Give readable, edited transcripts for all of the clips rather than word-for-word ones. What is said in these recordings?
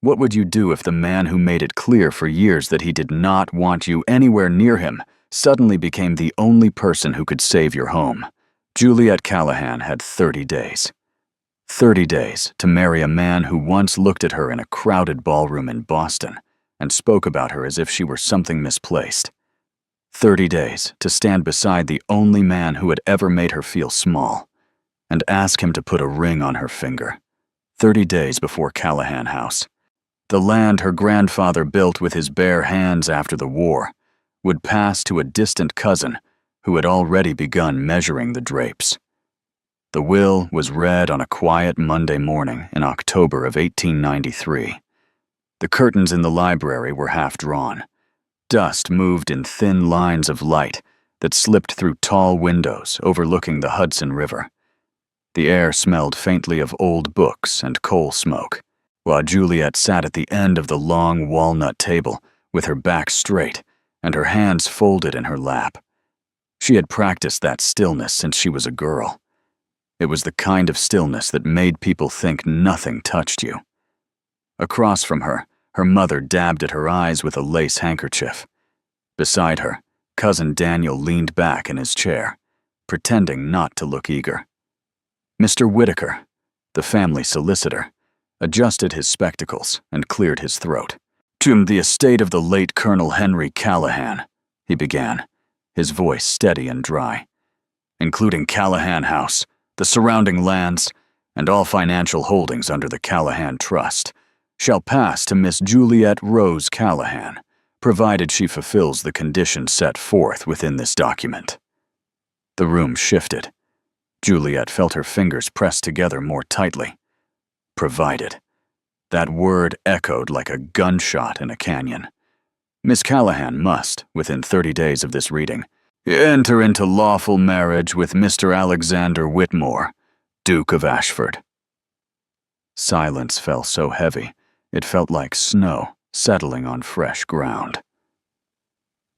What would you do if the man who made it clear for years that he did not want you anywhere near him suddenly became the only person who could save your home? Juliet Callahan had 30 days. 30 days to marry a man who once looked at her in a crowded ballroom in Boston and spoke about her as if she were something misplaced. 30 days to stand beside the only man who had ever made her feel small and ask him to put a ring on her finger. 30 days before Callahan House, the land her grandfather built with his bare hands after the war, would pass to a distant cousin who had already begun measuring the drapes. The will was read on a quiet Monday morning in October of 1893. The curtains in the library were half drawn. Dust moved in thin lines of light that slipped through tall windows overlooking the Hudson River. The air smelled faintly of old books and coal smoke, while Juliet sat at the end of the long walnut table with her back straight and her hands folded in her lap. She had practiced that stillness since she was a girl. It was the kind of stillness that made people think nothing touched you. Across from her, her mother dabbed at her eyes with a lace handkerchief. Beside her, Cousin Daniel leaned back in his chair, pretending not to look eager. Mr. Whitaker, the family solicitor, adjusted his spectacles and cleared his throat. "To the estate of the late Colonel Henry Callahan," he began, his voice steady and dry, "including Callahan House, the surrounding lands, and all financial holdings under the Callahan Trust, shall pass to Miss Juliet Rose Callahan, provided she fulfills the conditions set forth within this document." The room shifted. Juliet felt her fingers pressed together more tightly. Provided. That word echoed like a gunshot in a canyon. Miss Callahan must, within 30 days of this reading, enter into lawful marriage with Mr. Alexander Whitmore, Duke of Ashford. Silence fell so heavy, it felt like snow settling on fresh ground.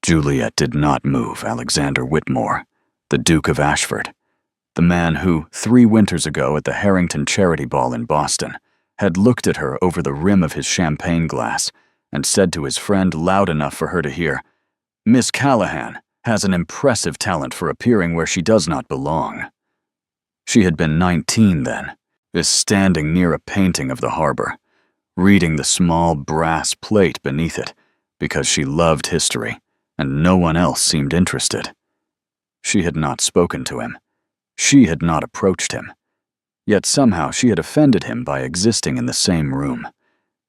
Juliet did not move Alexander Whitmore, the Duke of Ashford, the man who, 3 winters ago at the Harrington Charity Ball in Boston, had looked at her over the rim of his champagne glass and said to his friend loud enough for her to hear, "Miss Callahan has an impressive talent for appearing where she does not belong." She had been 19 then, is standing near a painting of the harbor, reading the small brass plate beneath it because she loved history and no one else seemed interested. She had not spoken to him. She had not approached him. Yet somehow she had offended him by existing in the same room.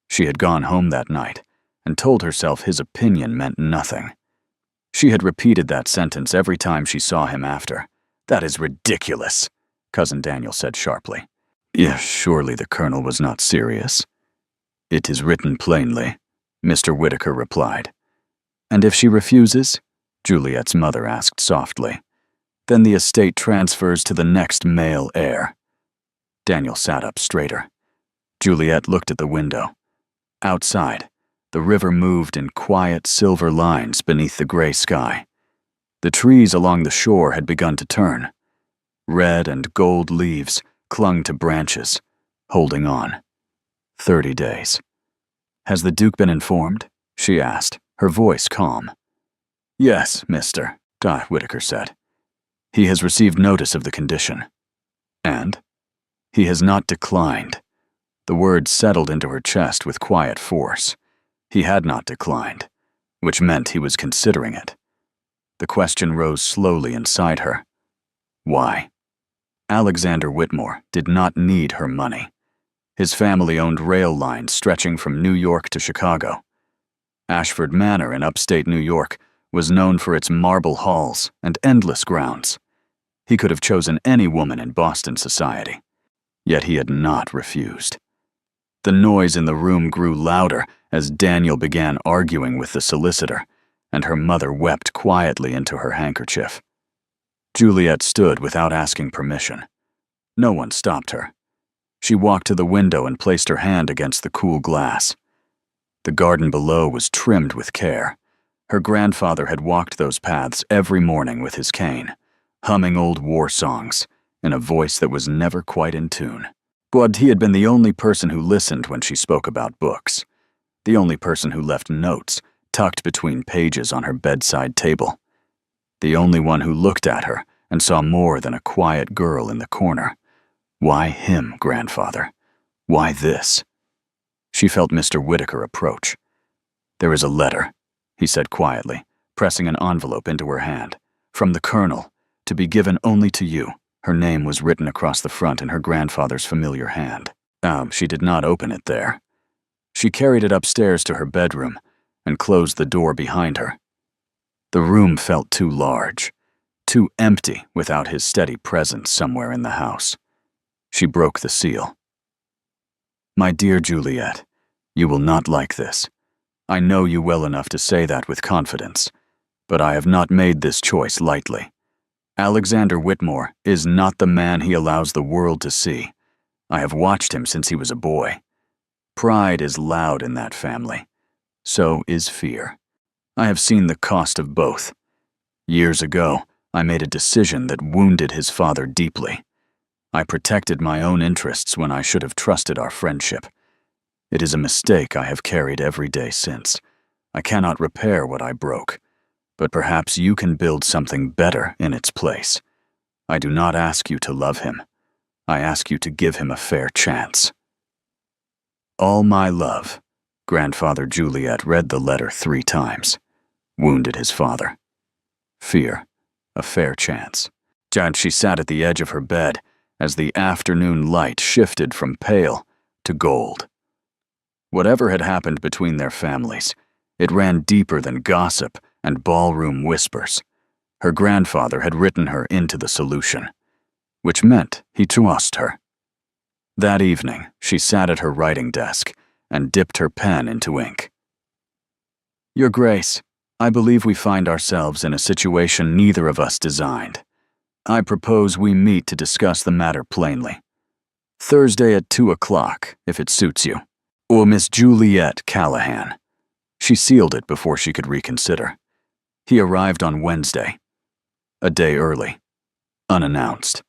She had gone home that night and told herself his opinion meant nothing. She had repeated that sentence every time she saw him after. "That is ridiculous," Cousin Daniel said sharply. Yes, surely the Colonel was not serious. "It is written plainly," Mr. Whitaker replied. "And if she refuses?" Juliet's mother asked softly. "Then the estate transfers to the next male heir." Daniel sat up straighter. Juliet looked at the window. Outside, the river moved in quiet silver lines beneath the gray sky. The trees along the shore had begun to turn. Red and gold leaves clung to branches, holding on. 30 days. "Has the Duke been informed?" she asked, her voice calm. "Yes, Mr. Whitaker said. He has received notice of the condition." "And?" "He has not declined." The words settled into her chest with quiet force. He had not declined, which meant he was considering it. The question rose slowly inside her. Why? Alexander Whitmore did not need her money. His family owned rail lines stretching from New York to Chicago. Ashford Manor in upstate New York was known for its marble halls and endless grounds. He could have chosen any woman in Boston society. Yet he had not refused. The noise in the room grew louder as Daniel began arguing with the solicitor, and her mother wept quietly into her handkerchief. Juliet stood without asking permission. No one stopped her. She walked to the window and placed her hand against the cool glass. The garden below was trimmed with care. Her grandfather had walked those paths every morning with his cane, humming old war songs in a voice that was never quite in tune. But he had been the only person who listened when she spoke about books, the only person who left notes tucked between pages on her bedside table, the only one who looked at her and saw more than a quiet girl in the corner. Why him, grandfather? Why this? She felt Mr. Whitaker approach. "There is a letter," he said quietly, pressing an envelope into her hand. "From the Colonel, to be given only to you." Her name was written across the front in her grandfather's familiar hand. She did not open it there. She carried it upstairs to her bedroom and closed the door behind her. The room felt too large, too empty without his steady presence somewhere in the house. She broke the seal. "My dear Juliet, you will not like this. I know you well enough to say that with confidence, but I have not made this choice lightly. Alexander Whitmore is not the man he allows the world to see. I have watched him since he was a boy. Pride is loud in that family. So is fear. I have seen the cost of both. Years ago, I made a decision that wounded his father deeply. I protected my own interests when I should have trusted our friendship. It is a mistake I have carried every day since. I cannot repair what I broke, but perhaps you can build something better in its place. I do not ask you to love him. I ask you to give him a fair chance." "All my love." Grandfather Juliet read the letter 3 times. Wounded his father. Fear. A fair chance. She sat at the edge of her bed as the afternoon light shifted from pale to gold. Whatever had happened between their families, it ran deeper than gossip and ballroom whispers. Her grandfather had written her into the solution, which meant he trusted her. That evening, she sat at her writing desk and dipped her pen into ink. "Your Grace, I believe we find ourselves in a situation neither of us designed. I propose we meet to discuss the matter plainly. Thursday at 2 o'clock, if it suits you. Or Miss Juliet Callahan." She sealed it before she could reconsider. He arrived on Wednesday, a day early, unannounced.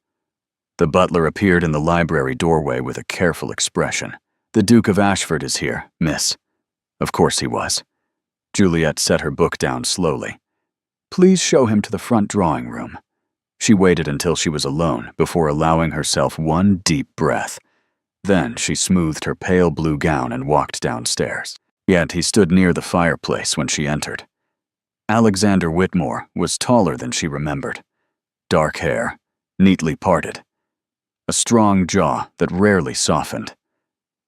The butler appeared in the library doorway with a careful expression. "The Duke of Ashford is here, miss." Of course he was. Juliet set her book down slowly. "Please show him to the front drawing room." She waited until she was alone before allowing herself one deep breath. Then she smoothed her pale blue gown and walked downstairs. Yet he stood near the fireplace when she entered. Alexander Whitmore was taller than she remembered. Dark hair, neatly parted. A strong jaw that rarely softened.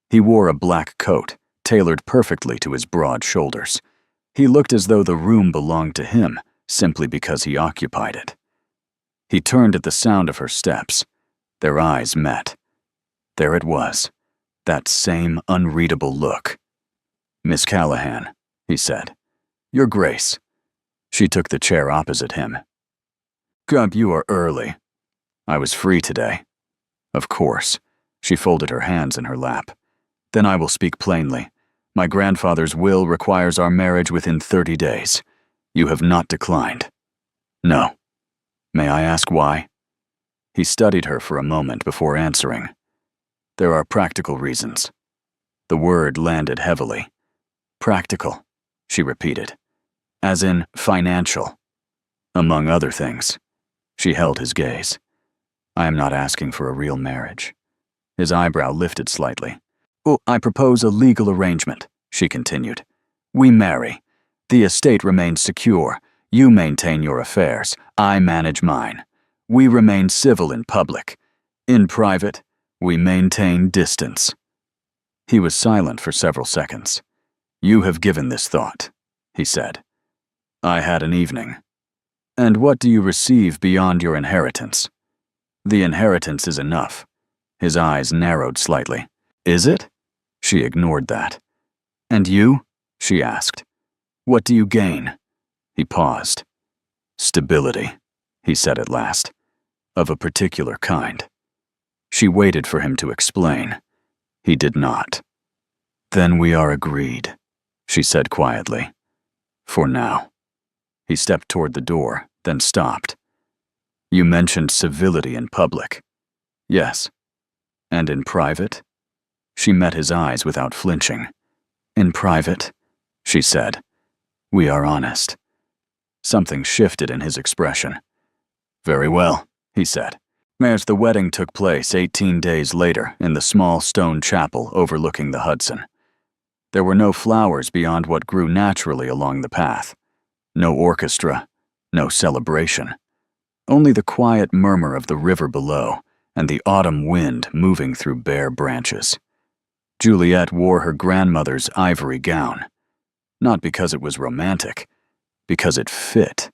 He wore a black coat, tailored perfectly to his broad shoulders. He looked as though the room belonged to him simply because he occupied it. He turned at the sound of her steps. Their eyes met. There it was, that same unreadable look. "Miss Callahan," he said. "Your Grace." She took the chair opposite him. "Gump, you are early." "I was free today." "Of course." She folded her hands in her lap. "Then I will speak plainly. My grandfather's will requires our marriage within 30 days. You have not declined." "No." "May I ask why?" He studied her for a moment before answering. "There are practical reasons." The word landed heavily. "Practical," she repeated. "As in financial." "Among other things." She held his gaze. "I am not asking for a real marriage." His eyebrow lifted slightly. "Oh, I propose a legal arrangement," she continued. "We marry. The estate remains secure. You maintain your affairs. I manage mine. We remain civil in public. In private, we maintain distance." He was silent for several seconds. "You have given this thought," he said. "I had an evening." "And what do you receive beyond your inheritance?" "The inheritance is enough." His eyes narrowed slightly. "Is it?" She ignored that. "And you?" she asked. "What do you gain?" He paused. "Stability," he said at last. "Of a particular kind." She waited for him to explain. He did not. "Then we are agreed," she said quietly. "For now." He stepped toward the door, then stopped. "You mentioned civility in public." "Yes." And in private? She met his eyes without flinching. In private, she said, we are honest. Something shifted in his expression. Very well, he said. As the wedding took place 18 days later in the small stone chapel overlooking the Hudson. There were no flowers beyond what grew naturally along the path. No orchestra, no celebration. Only the quiet murmur of the river below and the autumn wind moving through bare branches. Juliet wore her grandmother's ivory gown. Not because it was romantic, because it fit.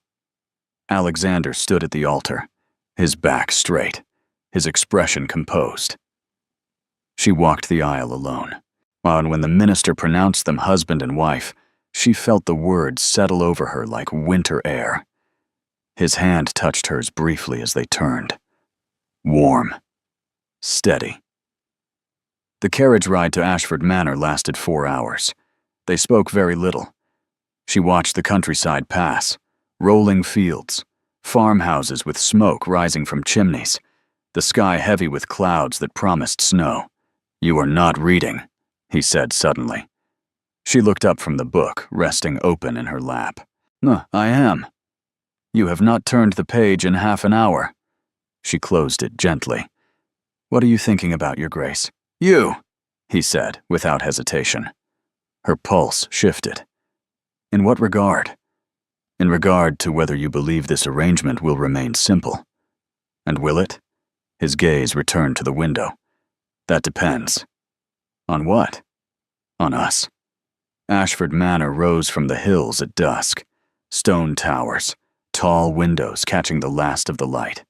Alexander stood at the altar, his back straight, his expression composed. She walked the aisle alone, and when the minister pronounced them husband and wife, she felt the words settle over her like winter air. His hand touched hers briefly as they turned. Warm. Steady. The carriage ride to Ashford Manor lasted 4 hours. They spoke very little. She watched the countryside pass, rolling fields, farmhouses with smoke rising from chimneys, the sky heavy with clouds that promised snow. You are not reading, he said suddenly. She looked up from the book, resting open in her lap. I am. You have not turned the page in half an hour. She closed it gently. What are you thinking about, Your Grace? You, he said, without hesitation. Her pulse shifted. In what regard? In regard to whether you believe this arrangement will remain simple. And will it? His gaze returned to the window. That depends. On what? On us. Ashford Manor rose from the hills at dusk. Stone towers, tall windows catching the last of the light.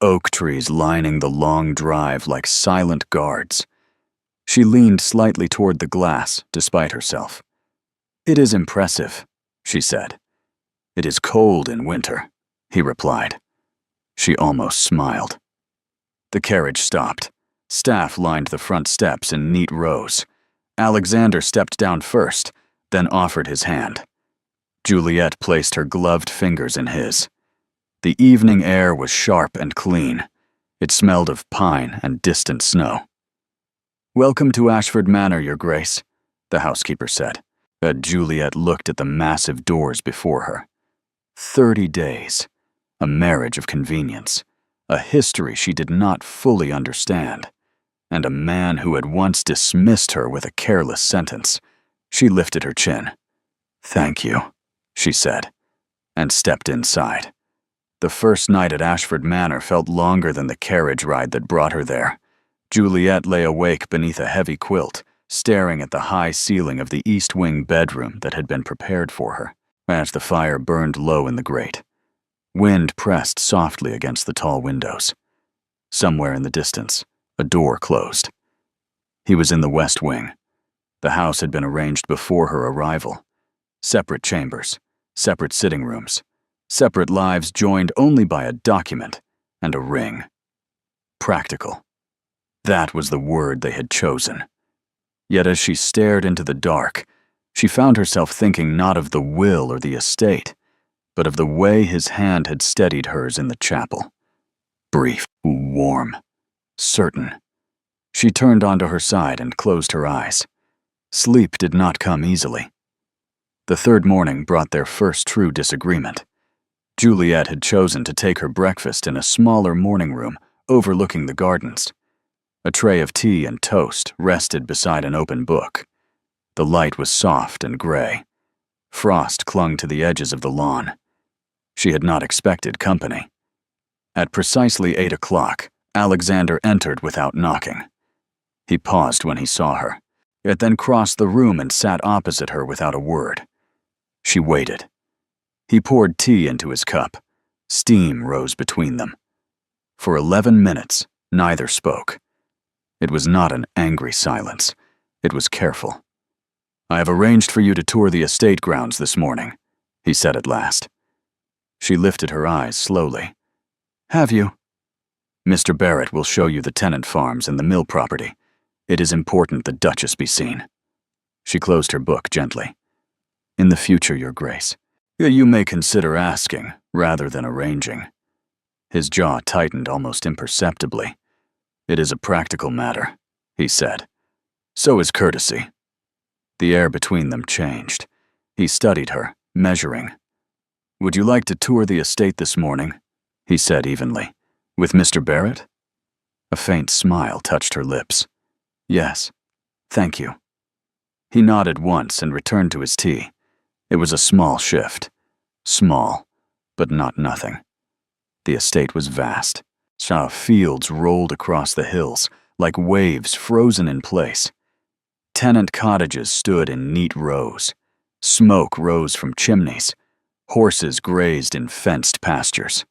Oak trees lining the long drive like silent guards. She leaned slightly toward the glass, despite herself. It is impressive, she said. It is cold in winter, he replied. She almost smiled. The carriage stopped. Staff lined the front steps in neat rows. Alexander stepped down first, then offered his hand. Juliet placed her gloved fingers in his. The evening air was sharp and clean. It smelled of pine and distant snow. Welcome to Ashford Manor, Your Grace, the housekeeper said. Juliet looked at the massive doors before her. 30 days. A marriage of convenience. A history she did not fully understand. And a man who had once dismissed her with a careless sentence. She lifted her chin. Thank you, she said, and stepped inside. The first night at Ashford Manor felt longer than the carriage ride that brought her there. Juliet lay awake beneath a heavy quilt, staring at the high ceiling of the east wing bedroom that had been prepared for her, as the fire burned low in the grate. Wind pressed softly against the tall windows. Somewhere in the distance, a door closed. He was in the west wing. The house had been arranged before her arrival. Separate chambers, separate sitting rooms, separate lives joined only by a document and a ring. Practical. That was the word they had chosen. Yet as she stared into the dark, she found herself thinking not of the will or the estate, but of the way his hand had steadied hers in the chapel. Brief, warm, certain. She turned onto her side and closed her eyes. Sleep did not come easily. The third morning brought their first true disagreement. Juliet had chosen to take her breakfast in a smaller morning room overlooking the gardens. A tray of tea and toast rested beside an open book. The light was soft and gray. Frost clung to the edges of the lawn. She had not expected company. At precisely 8 o'clock, Alexander entered without knocking. He paused when he saw her, yet then crossed the room and sat opposite her without a word. She waited. He poured tea into his cup. Steam rose between them. For 11 minutes, neither spoke. It was not an angry silence. It was careful. I have arranged for you to tour the estate grounds this morning, he said at last. She lifted her eyes slowly. Have you? Mr. Barrett will show you the tenant farms and the mill property. It is important the Duchess be seen. She closed her book gently. In the future, Your Grace, you may consider asking rather than arranging. His jaw tightened almost imperceptibly. It is a practical matter, he said. So is courtesy. The air between them changed. He studied her, measuring. Would you like to tour the estate this morning? He said evenly. With Mr. Barrett? A faint smile touched her lips. Yes, thank you. He nodded once and returned to his tea. It was a small shift. Small, but not nothing. The estate was vast. Fields rolled across the hills, like waves frozen in place. Tenant cottages stood in neat rows. Smoke rose from chimneys. Horses grazed in fenced pastures.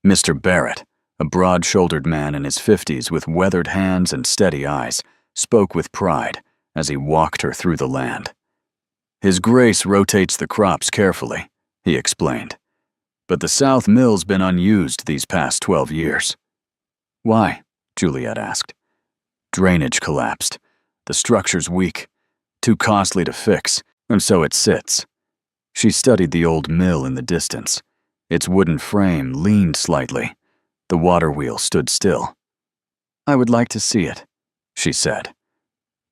Mr. Barrett, a broad-shouldered man in his 50s with weathered hands and steady eyes, spoke with pride as he walked her through the land. His Grace rotates the crops carefully, he explained. But the South Mill's been unused these past 12 years. Why? Juliet asked. Drainage collapsed. The structure's weak, too costly to fix, and so it sits. She studied the old mill in the distance. Its wooden frame leaned slightly. The water wheel stood still. I would like to see it, she said.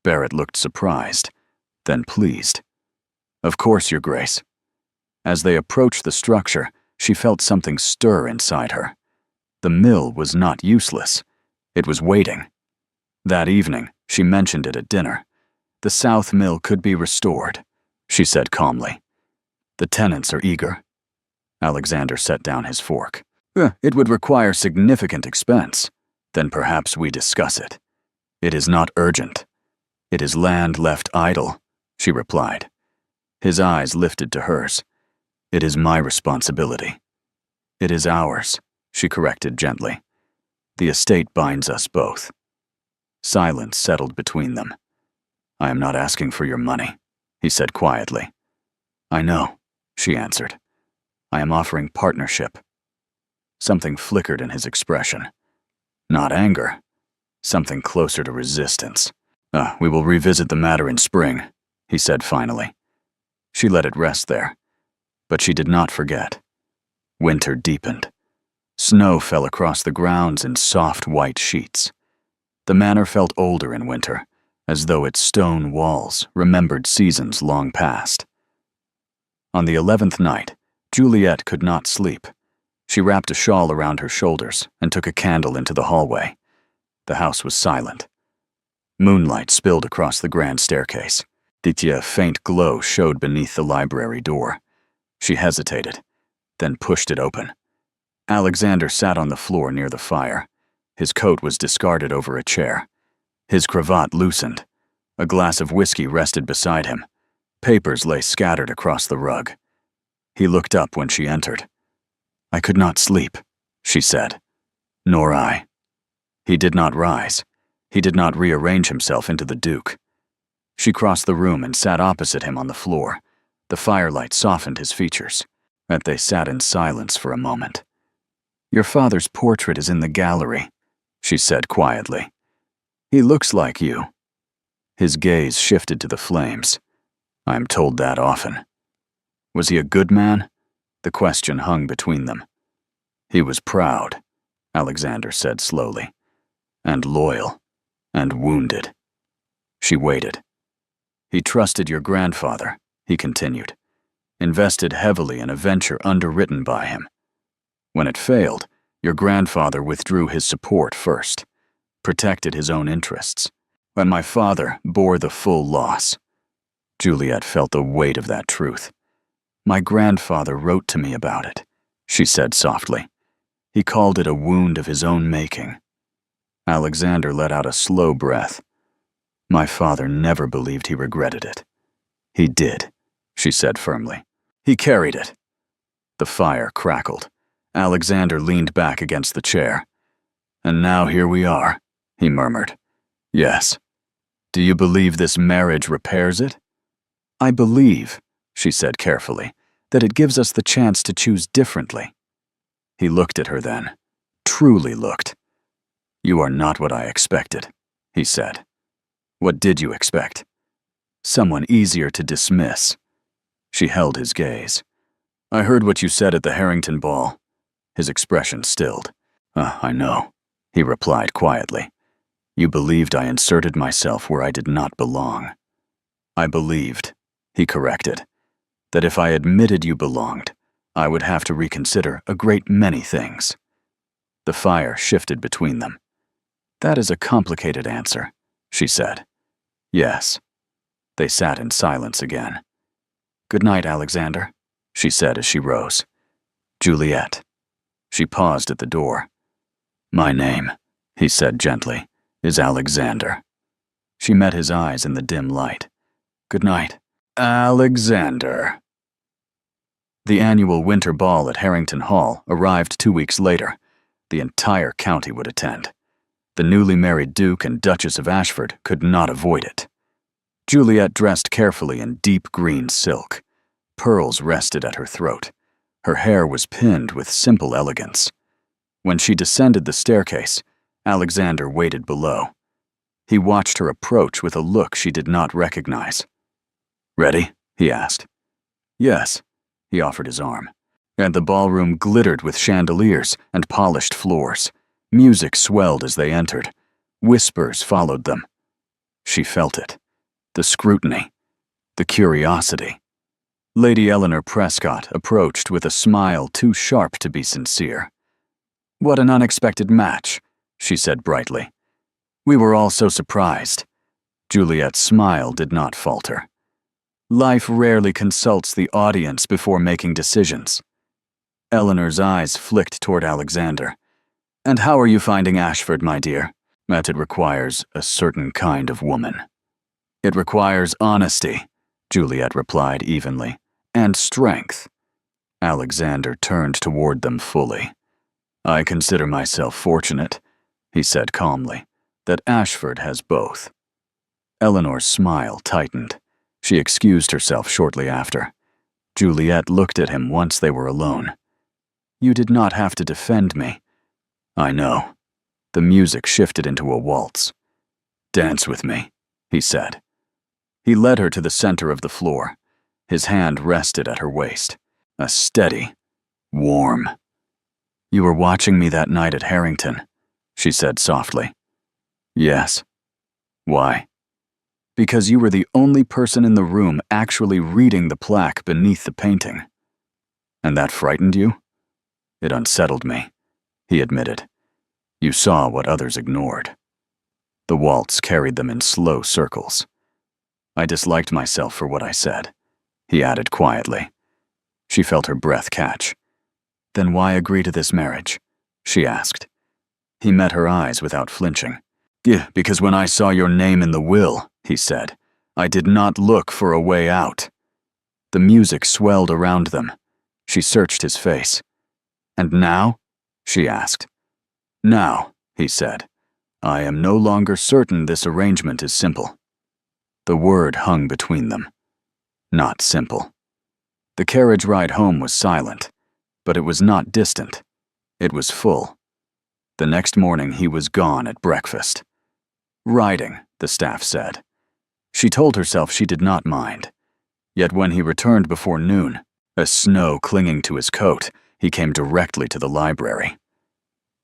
Barrett looked surprised, then pleased. Of course, Your Grace. As they approached the structure, she felt something stir inside her. The mill was not useless. It was waiting. That evening, she mentioned it at dinner. The South Mill could be restored, she said calmly. The tenants are eager. Alexander set down his fork. It would require significant expense. Then perhaps we discuss it. It is not urgent. It is land left idle, she replied. His eyes lifted to hers. It is my responsibility. It is ours, she corrected gently. The estate binds us both. Silence settled between them. I am not asking for your money, he said quietly. I know, she answered. I am offering partnership. Something flickered in his expression. Not anger. Something closer to resistance. We will revisit the matter in spring, he said finally. She let it rest there. But she did not forget. Winter deepened. Snow fell across the grounds in soft white sheets. The manor felt older in winter, as though its stone walls remembered seasons long past. On the 11th night, Juliet could not sleep. She wrapped a shawl around her shoulders and took a candle into the hallway. The house was silent. Moonlight spilled across the grand staircase. A faint glow showed beneath the library door. She hesitated, then pushed it open. Alexander sat on the floor near the fire. His coat was discarded over a chair. His cravat loosened. A glass of whiskey rested beside him. Papers lay scattered across the rug. He looked up when she entered. I could not sleep, she said. Nor I. He did not rise. He did not rearrange himself into the Duke. She crossed the room and sat opposite him on the floor. The firelight softened his features. They sat in silence for a moment. Your father's portrait is in the gallery, she said quietly. He looks like you. His gaze shifted to the flames. I am told that often. Was he a good man? The question hung between them. He was proud, Alexander said slowly, and loyal, and wounded. She waited. He trusted your grandfather, he continued, invested heavily in a venture underwritten by him. When it failed, your grandfather withdrew his support first, protected his own interests, and my father bore the full loss. Juliet felt the weight of that truth. My grandfather wrote to me about it, she said softly. He called it a wound of his own making. Alexander let out a slow breath. My father never believed he regretted it. He did, she said firmly. He carried it. The fire crackled. Alexander leaned back against the chair. And now here we are, he murmured. Yes. Do you believe this marriage repairs it? I believe, she said carefully, that it gives us the chance to choose differently. He looked at her then, truly looked. You are not what I expected, he said. What did you expect? Someone easier to dismiss. She held his gaze. I heard what you said at the Harrington ball. His expression stilled. I know, he replied quietly. You believed I inserted myself where I did not belong. I believed, he corrected, that if I admitted you belonged, I would have to reconsider a great many things. The fire shifted between them. That is a complicated answer, she said. Yes. They sat in silence again. Good night, Alexander, she said as she rose. Juliet. She paused at the door. My name, he said gently, is Alexander. She met his eyes in the dim light. Good night, Alexander. The annual winter ball at Harrington Hall arrived 2 weeks later. The entire county would attend. The newly married Duke and Duchess of Ashford could not avoid it. Juliet dressed carefully in deep green silk. Pearls rested at her throat. Her hair was pinned with simple elegance. When she descended the staircase, Alexander waited below. He watched her approach with a look she did not recognize. Ready? He asked. Yes. He offered his arm. And the ballroom glittered with chandeliers and polished floors. Music swelled as they entered. Whispers followed them. She felt it. The scrutiny. The curiosity. Lady Eleanor Prescott approached with a smile too sharp to be sincere. What an unexpected match, she said brightly. We were all so surprised. Juliet's smile did not falter. Life rarely consults the audience before making decisions. Eleanor's eyes flicked toward Alexander. And how are you finding Ashford, my dear? That it requires a certain kind of woman. It requires honesty, Juliet replied evenly, and strength. Alexander turned toward them fully. I consider myself fortunate, he said calmly, that Ashford has both. Eleanor's smile tightened. She excused herself shortly after. Juliet looked at him once they were alone. You did not have to defend me. I know. The music shifted into a waltz. Dance with me, he said. He led her to the center of the floor. His hand rested at her waist. A steady, warm. You were watching me that night at Harrington, she said softly. Yes. Why? Because you were the only person in the room actually reading the plaque beneath the painting. And that frightened you? It unsettled me, he admitted. You saw what others ignored. The waltz carried them in slow circles. I disliked myself for what I said, he added quietly. She felt her breath catch. Then why agree to this marriage? She asked. He met her eyes without flinching. Yeah, because when I saw your name in the will, he said, I did not look for a way out. The music swelled around them. She searched his face. And now? She asked. Now, he said, I am no longer certain this arrangement is simple. The word hung between them. Not simple. The carriage ride home was silent, but it was not distant. It was full. The next morning he was gone at breakfast. Riding, the staff said. She told herself she did not mind. Yet when he returned before noon, a snow clinging to his coat, he came directly to the library.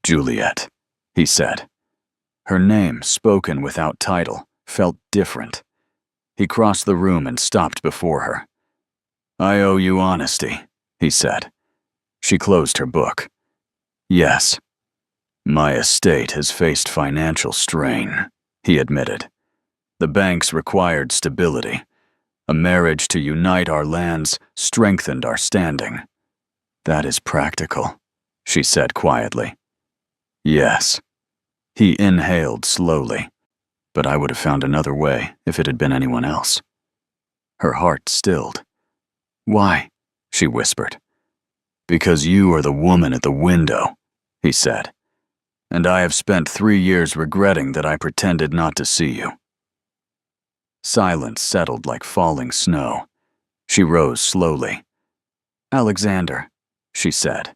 Juliet, he said. Her name, spoken without title, felt different. He crossed the room and stopped before her. I owe you honesty, he said. She closed her book. Yes. My estate has faced financial strain, he admitted. The banks required stability. A marriage to unite our lands strengthened our standing. That is practical, she said quietly. Yes. He inhaled slowly, but I would have found another way if it had been anyone else. Her heart stilled. Why? She whispered. Because you are the woman at the window, he said. And I have spent 3 years regretting that I pretended not to see you. Silence settled like falling snow. She rose slowly. Alexander, she said,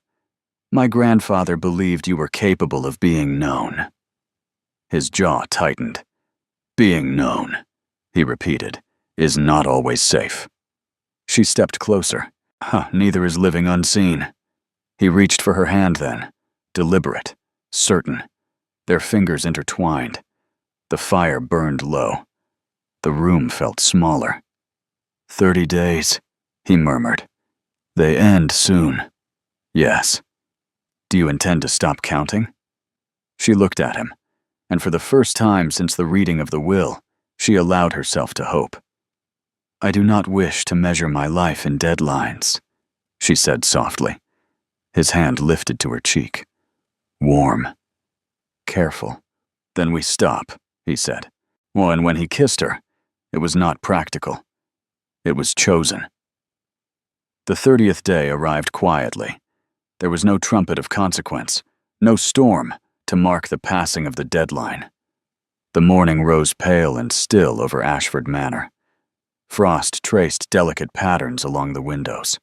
my grandfather believed you were capable of being known. His jaw tightened. Being known, he repeated, is not always safe. She stepped closer. Neither is living unseen. He reached for her hand then, deliberate, certain. Their fingers intertwined. The fire burned low. The room felt smaller. 30 days, he murmured. They end soon. Yes. Do you intend to stop counting? She looked at him, and for the first time since the reading of the will, she allowed herself to hope. I do not wish to measure my life in deadlines, she said softly. His hand lifted to her cheek. Warm. Careful. Then we stop, he said. Well, and when he kissed her, it was not practical. It was chosen. The 30th day arrived quietly. There was no trumpet of consequence, no storm to mark the passing of the deadline. The morning rose pale and still over Ashford Manor. Frost traced delicate patterns along the windows.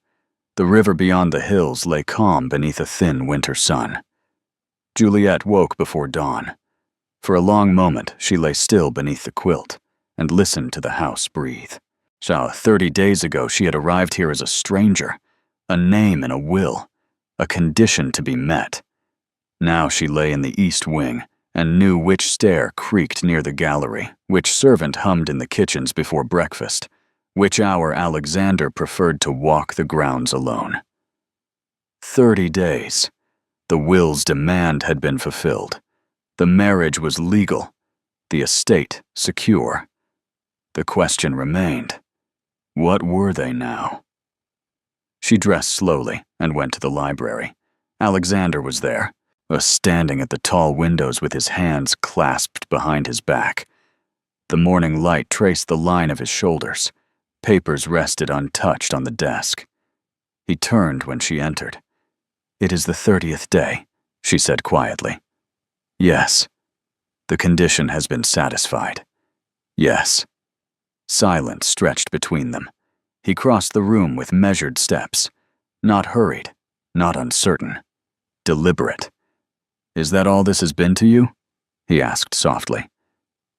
The river beyond the hills lay calm beneath a thin winter sun. Juliet woke before dawn. For a long moment, she lay still beneath the quilt and listened to the house breathe. 30 days ago, she had arrived here as a stranger, a name in a will, a condition to be met. Now she lay in the east wing and knew which stair creaked near the gallery, which servant hummed in the kitchens before breakfast, which hour Alexander preferred to walk the grounds alone. 30 days. The will's demand had been fulfilled. The marriage was legal, the estate secure. The question remained, what were they now? She dressed slowly and went to the library. Alexander was there, standing at the tall windows with his hands clasped behind his back. The morning light traced the line of his shoulders. Papers rested untouched on the desk. He turned when she entered. It is the 30th day, she said quietly. Yes. The condition has been satisfied. Yes. Silence stretched between them. He crossed the room with measured steps, not hurried, not uncertain, deliberate. Is that all this has been to you? He asked softly.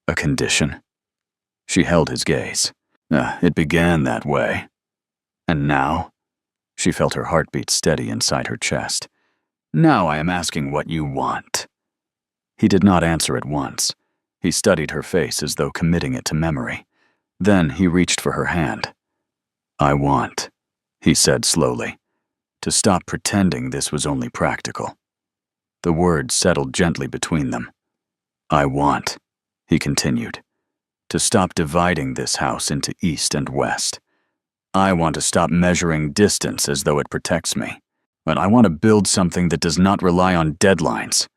A condition. She held his gaze. It began that way. And now? She felt her heartbeat steady inside her chest. Now I am asking what you want. He did not answer at once. He studied her face as though committing it to memory. Then he reached for her hand. I want, he said slowly, to stop pretending this was only practical. The words settled gently between them. I want, he continued, to stop dividing this house into east and west. I want to stop measuring distance as though it protects me. But I want to build something that does not rely on deadlines.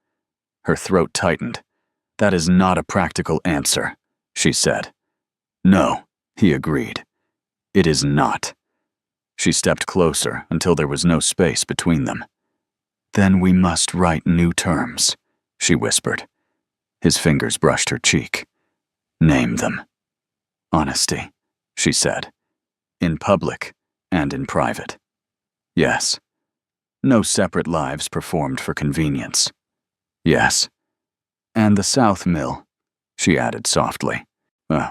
Her throat tightened. That is not a practical answer, she said. No, he agreed. It is not. She stepped closer until there was no space between them. Then we must write new terms, she whispered. His fingers brushed her cheek. Name them. Honesty, she said. In public and in private. Yes. No separate lives performed for convenience. Yes. And the South Mill, she added softly.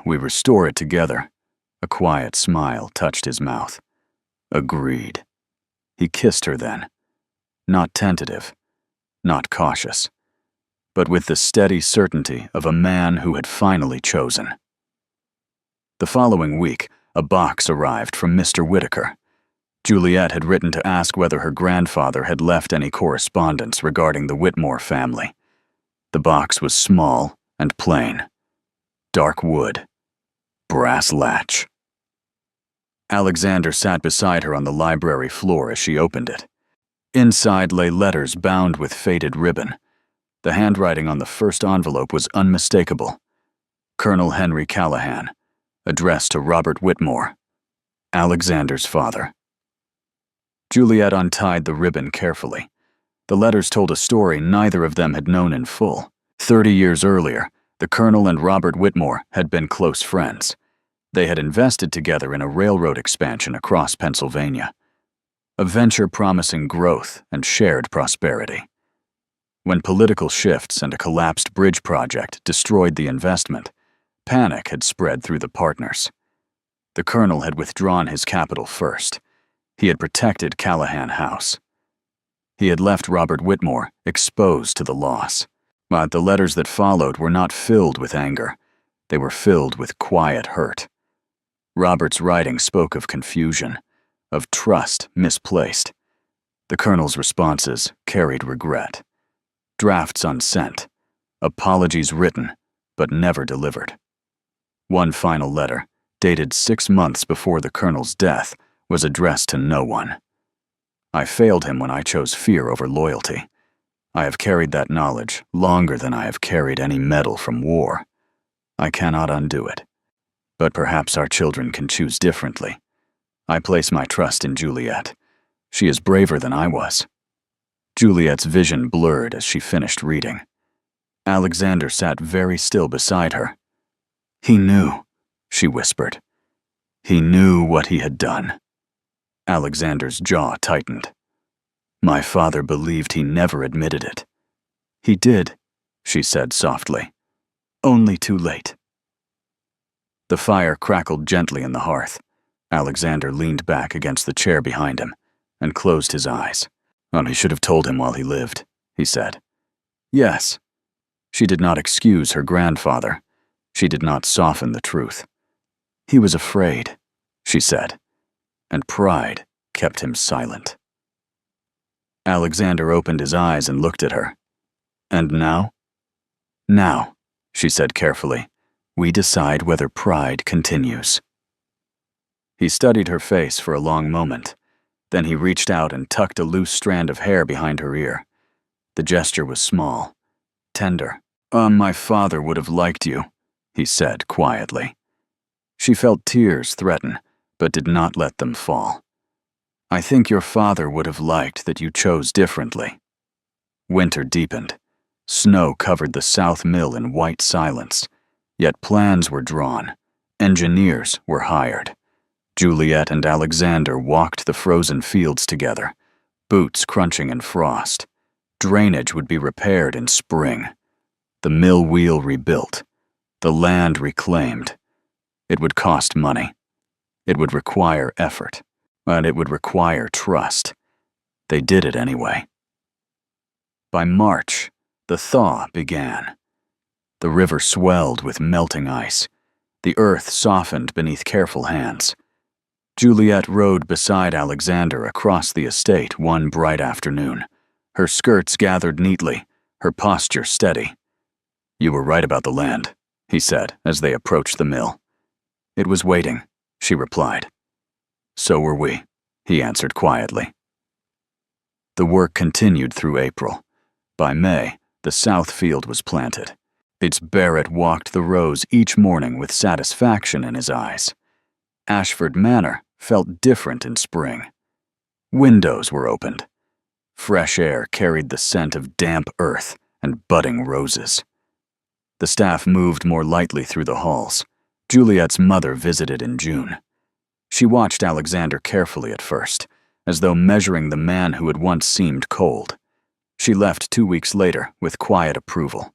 We restore it together. A quiet smile touched his mouth. Agreed. He kissed her then. Not tentative, not cautious, but with the steady certainty of a man who had finally chosen. The following week, a box arrived from Mr. Whitaker. Juliet had written to ask whether her grandfather had left any correspondence regarding the Whitmore family. The box was small and plain. Dark wood. Brass latch. Alexander sat beside her on the library floor as she opened it. Inside lay letters bound with faded ribbon. The handwriting on the first envelope was unmistakable. Colonel Henry Callahan, addressed to Robert Whitmore, Alexander's father. Juliet untied the ribbon carefully. The letters told a story neither of them had known in full. 30 years earlier, the Colonel and Robert Whitmore had been close friends. They had invested together in a railroad expansion across Pennsylvania, a venture promising growth and shared prosperity. When political shifts and a collapsed bridge project destroyed the investment, panic had spread through the partners. The Colonel had withdrawn his capital first. He had protected Callahan House. He had left Robert Whitmore exposed to the loss. But the letters that followed were not filled with anger. They were filled with quiet hurt. Robert's writing spoke of confusion, of trust misplaced. The Colonel's responses carried regret. Drafts unsent, apologies written, but never delivered. One final letter, dated 6 months before the Colonel's death, was addressed to no one. I failed him when I chose fear over loyalty. I have carried that knowledge longer than I have carried any medal from war. I cannot undo it. But perhaps our children can choose differently. I place my trust in Juliet. She is braver than I was. Juliet's vision blurred as she finished reading. Alexander sat very still beside her. He knew, she whispered. He knew what he had done. Alexander's jaw tightened. My father believed he never admitted it. He did, she said softly. Only too late. The fire crackled gently in the hearth. Alexander leaned back against the chair behind him and closed his eyes. Oh, he should have told him while he lived, he said. Yes. She did not excuse her grandfather. She did not soften the truth. He was afraid, she said, and pride kept him silent. Alexander opened his eyes and looked at her. And now? Now, she said carefully, we decide whether pride continues. He studied her face for a long moment. Then he reached out and tucked a loose strand of hair behind her ear. The gesture was small, tender. My father would have liked you, he said quietly. She felt tears threaten, but did not let them fall. I think your father would have liked that you chose differently. Winter deepened. Snow covered the South Mill in white silence. Yet plans were drawn. Engineers were hired. Juliet and Alexander walked the frozen fields together, boots crunching in frost. Drainage would be repaired in spring. The mill wheel rebuilt. The land reclaimed. It would cost money. It would require effort. But it would require trust. They did it anyway. By March, the thaw began. The river swelled with melting ice. The earth softened beneath careful hands. Juliet rode beside Alexander across the estate one bright afternoon, her skirts gathered neatly, her posture steady. You were right about the land, he said as they approached the mill. It was waiting, she replied. So were we, he answered quietly. The work continued through April. By May, the south field was planted. Its Barrett walked the rows each morning with satisfaction in his eyes. Ashford Manor felt different in spring. Windows were opened. Fresh air carried the scent of damp earth and budding roses. The staff moved more lightly through the halls. Juliet's mother visited in June. She watched Alexander carefully at first, as though measuring the man who had once seemed cold. She left 2 weeks later with quiet approval.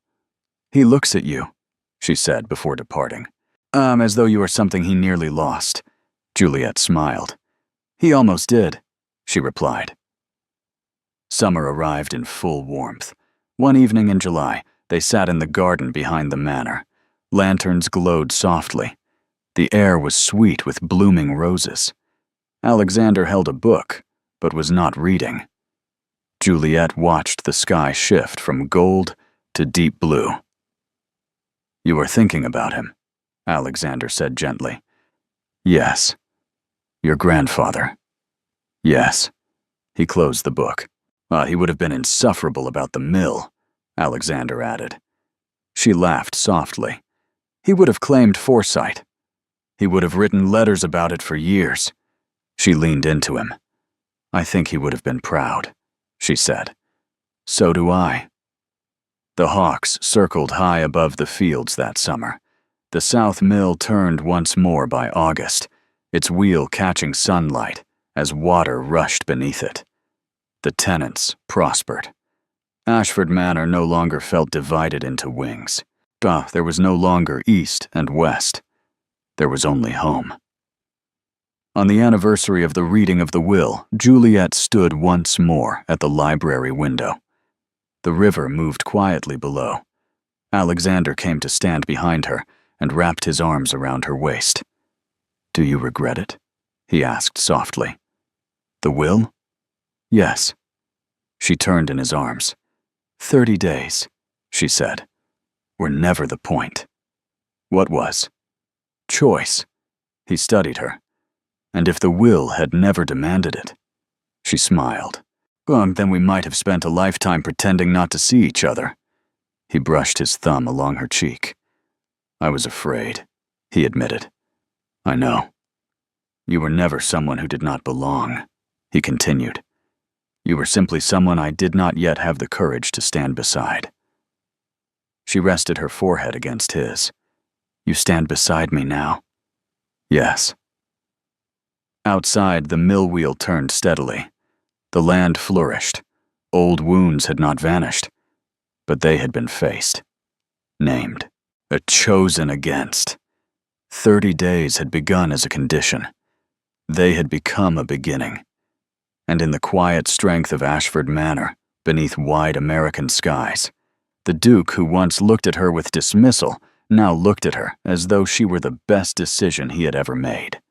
He looks at you, she said before departing. As though you were something he nearly lost. Juliet smiled. He almost did, she replied. Summer arrived in full warmth. One evening in July, they sat in the garden behind the manor. Lanterns glowed softly. The air was sweet with blooming roses. Alexander held a book, but was not reading. Juliet watched the sky shift from gold to deep blue. You are thinking about him, Alexander said gently. Yes. Your grandfather. Yes. He closed the book. He would have been insufferable about the mill, Alexander added. She laughed softly. He would have claimed foresight. He would have written letters about it for years. She leaned into him. I think he would have been proud, she said. So do I. The hawks circled high above the fields that summer. The South Mill turned once more by August, its wheel catching sunlight as water rushed beneath it. The tenants prospered. Ashford Manor no longer felt divided into wings. There was no longer east and west. There was only home. On the anniversary of the reading of the will, Juliet stood once more at the library window. The river moved quietly below. Alexander came to stand behind her and wrapped his arms around her waist. "Do you regret it?" he asked softly. "The will?" "Yes." She turned in his arms. 30 days, she said, were never the point. What was? Choice. He studied her. And if the will had never demanded it? She smiled. Then we might have spent a lifetime pretending not to see each other. He brushed his thumb along her cheek. "I was afraid," he admitted. "I know. You were never someone who did not belong," he continued. "You were simply someone I did not yet have the courage to stand beside." She rested her forehead against his. "You stand beside me now?" "Yes." Outside, the mill wheel turned steadily. The land flourished. Old wounds had not vanished, but they had been faced, named, chosen against. 30 days had begun as a condition. They had become a beginning. And in the quiet strength of Ashford Manor, beneath wide American skies, the Duke who once looked at her with dismissal now looked at her as though she were the best decision he had ever made.